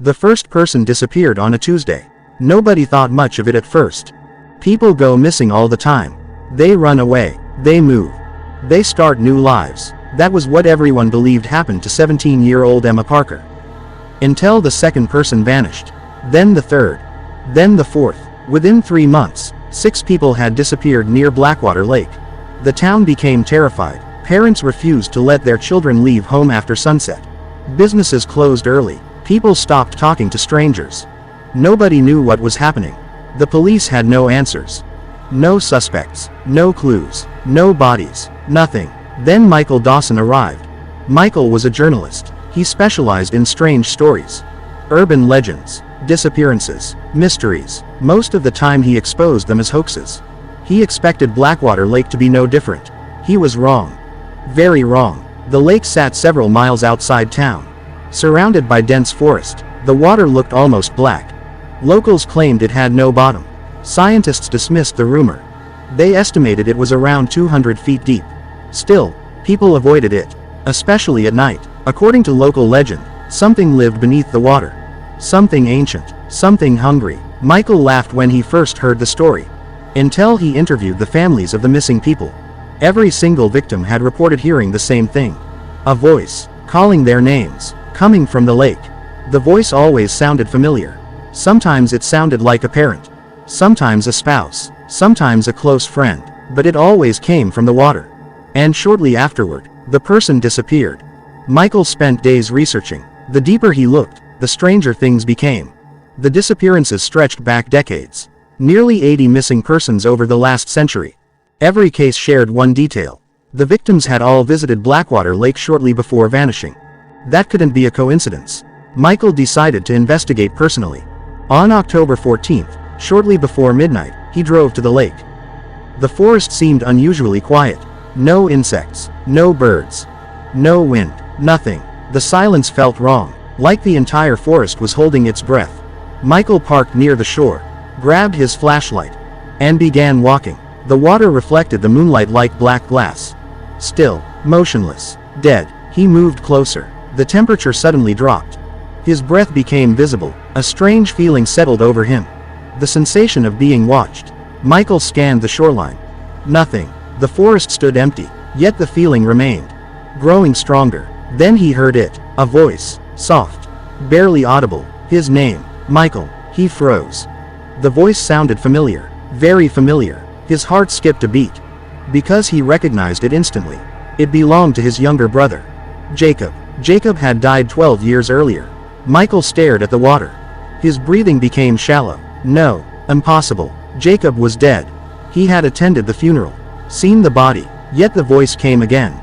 The first person disappeared on a Tuesday. Nobody thought much of it at first. People go missing all the time. They run away. They move. They start new lives. That was what everyone believed happened to 17-year-old Emma Parker. Until the second person vanished. Then the third. Then the fourth. Within 3 months, 6 people had disappeared near Blackwater Lake. The town became terrified. Parents refused to let their children leave home after sunset. Businesses closed early. People stopped talking to strangers. Nobody knew what was happening. The police had no answers. No suspects. No clues. No bodies. Nothing. Then Michael Dawson arrived. Michael was a journalist. He specialized in strange stories. Urban legends. Disappearances. Mysteries. Most of the time he exposed them as hoaxes. He expected Blackwater Lake to be no different. He was wrong. Very wrong. The lake sat several miles outside town. Surrounded by dense forest, the water looked almost black. Locals claimed it had no bottom. Scientists dismissed the rumor. They estimated it was around 200 feet deep. Still, people avoided it, especially at night. According to local legend, something lived beneath the water. Something ancient, something hungry. Michael laughed when he first heard the story. Until he interviewed the families of the missing people. Every single victim had reported hearing the same thing. A voice, calling their names, coming from the lake. The voice always sounded familiar. Sometimes it sounded like a parent. Sometimes a spouse. Sometimes a close friend. But it always came from the water. And shortly afterward, the person disappeared. Michael spent days researching. The deeper he looked, the stranger things became. The disappearances stretched back decades. Nearly 80 missing persons over the last century. Every case shared one detail. The victims had all visited Blackwater Lake shortly before vanishing. That couldn't be a coincidence. Michael decided to investigate personally. On October 14th, shortly before midnight, he drove to the lake. The forest seemed unusually quiet. No insects, no birds, no wind, nothing. The silence felt wrong, like the entire forest was holding its breath. Michael parked near the shore, grabbed his flashlight, and began walking. The water reflected the moonlight like black glass. Still, motionless, dead. He moved closer. The temperature suddenly dropped. His breath became visible. A strange feeling settled over him. The sensation of being watched. Michael scanned the shoreline. Nothing. The forest stood empty, yet the feeling remained. Growing stronger. Then he heard it. A voice. Soft. Barely audible. His name. Michael. He froze. The voice sounded familiar. Very familiar. His heart skipped a beat. Because he recognized it instantly. It belonged to his younger brother. Jacob. Jacob had died 12 years earlier. Michael stared at the water. His breathing became shallow. No. Impossible. Jacob was dead. He had attended the funeral. Seen the body. Yet the voice came again.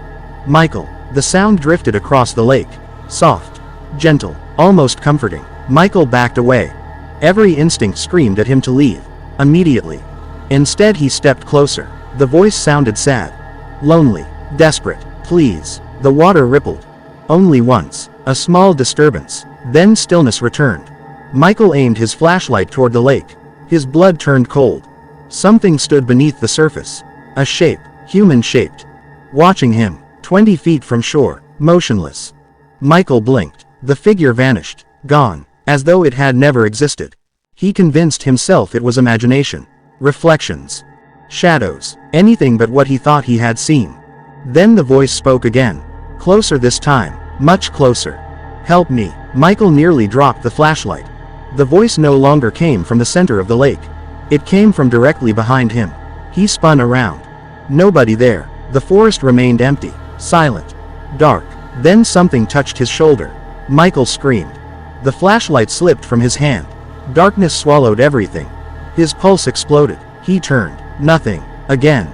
Michael. The sound drifted across the lake. Soft. Gentle. Almost comforting. Michael backed away. Every instinct screamed at him to leave. Immediately. Instead he stepped closer. The voice sounded sad. Lonely. Desperate. Please. The water rippled. Only once. A small disturbance. Then stillness returned. Michael aimed his flashlight toward the lake. His blood turned cold. Something stood beneath the surface. A shape. Human-shaped. Watching him. 20 feet from shore. Motionless. Michael blinked. The figure vanished. Gone. As though it had never existed. He convinced himself it was imagination. Reflections. Shadows. Anything but what he thought he had seen. Then the voice spoke again. Closer this time. Much closer. Help me. Michael nearly dropped the flashlight. The voice no longer came from the center of the lake. It came from directly behind him. He spun around. Nobody there. The forest remained empty. Silent. Dark. Then something touched his shoulder. Michael screamed. The flashlight slipped from his hand. Darkness swallowed everything. His pulse exploded. He turned. Nothing. Again.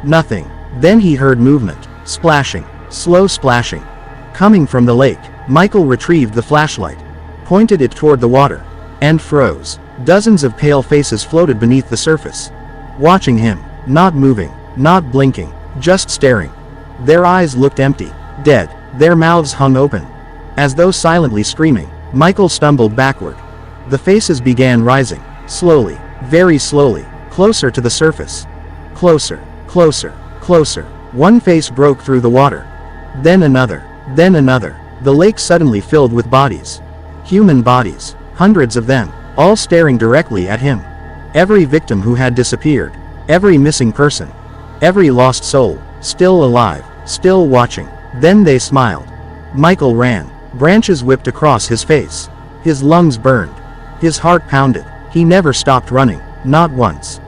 Nothing. Then he heard movement. Splashing. Slow splashing. Coming from the lake. Michael retrieved the flashlight. Pointed it toward the water. And froze. Dozens of pale faces floated beneath the surface. Watching him. Not moving. Not blinking. Just staring. Their eyes looked empty. Dead. Their mouths hung open. As though silently screaming. Michael stumbled backward. The faces began rising. Slowly. Very slowly. Closer to the surface. Closer. Closer. Closer. One face broke through the water. Then another. Then another. The lake suddenly filled with bodies. Human bodies, hundreds of them, all staring directly at him. Every victim who had disappeared, every missing person, every lost soul, still alive, still watching. Then they smiled. Michael ran. Branches whipped across his face. His lungs burned. His heart pounded. He never stopped running, not once.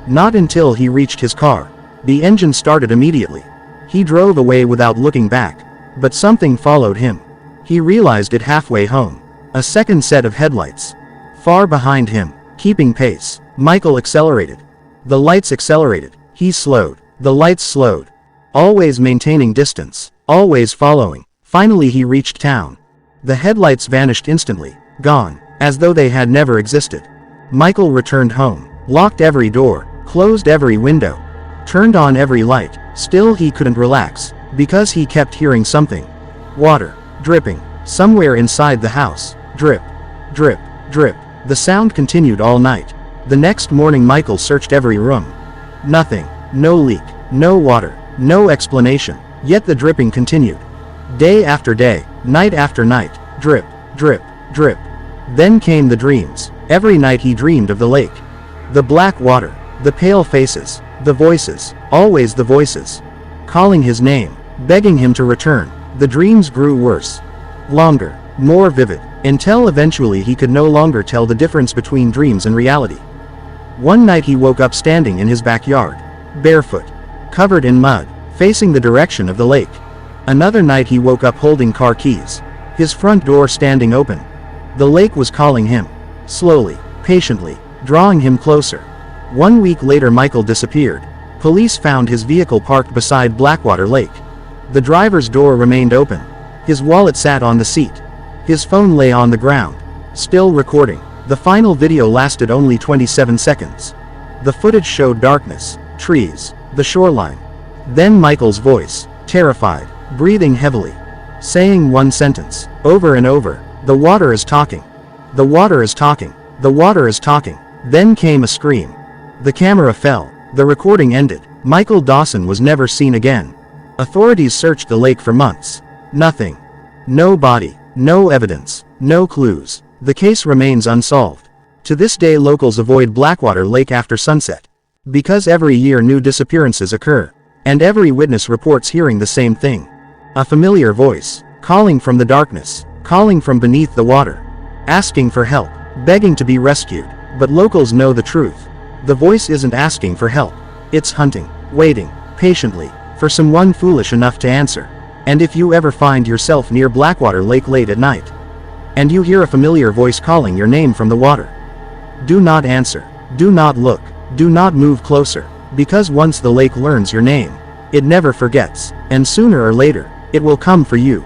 Not until he reached his car. The engine started immediately. He drove away without looking back. But something followed him. He realized it halfway home. A second set of headlights. Far behind him, keeping pace. Michael accelerated. The lights accelerated. He slowed. The lights slowed. Always maintaining distance. Always following. Finally he reached town. The headlights vanished instantly. Gone. As though they had never existed. Michael returned home. Locked every door. Closed every window. Turned on every light. Still he couldn't relax. Because he kept hearing something. Water. Dripping. Somewhere inside the house. Drip. Drip. Drip. The sound continued all night. The next morning Michael searched every room. Nothing. No leak. No water. No explanation. Yet the dripping continued. Day after day. Night after night. Drip. Drip. Drip. Then came the dreams. Every night he dreamed of the lake. The black water. The pale faces. The voices. Always the voices. Calling his name. Begging him to return. The dreams grew worse. Longer. More vivid. Until eventually he could no longer tell the difference between dreams and reality. One night he woke up standing in his backyard. Barefoot. Covered in mud. Facing the direction of the lake. Another night he woke up holding car keys. His front door standing open. The lake was calling him. Slowly. Patiently. Drawing him closer. 1 week later Michael disappeared. Police found his vehicle parked beside Blackwater Lake. The driver's door remained open. His wallet sat on the seat. His phone lay on the ground. Still recording. The final video lasted only 27 seconds. The footage showed darkness, trees, the shoreline. Then Michael's voice, terrified, breathing heavily, saying one sentence, over and over, "The water is talking. The water is talking. The water is talking." Then came a scream. The camera fell. The recording ended. Michael Dawson was never seen again. Authorities searched the lake for months. Nothing. No body. No evidence. No clues. The case remains unsolved. To this day locals avoid Blackwater Lake after sunset. Because every year new disappearances occur. And every witness reports hearing the same thing. A familiar voice. Calling from the darkness. Calling from beneath the water. Asking for help. Begging to be rescued. But locals know the truth. The voice isn't asking for help. It's hunting. Waiting. Patiently. For someone foolish enough to answer. And if you ever find yourself near Blackwater Lake late at night, and you hear a familiar voice calling your name from the water, do not answer. Do not look. Do not move closer. Because once the lake learns your name, it never forgets, and sooner or later, it will come for you.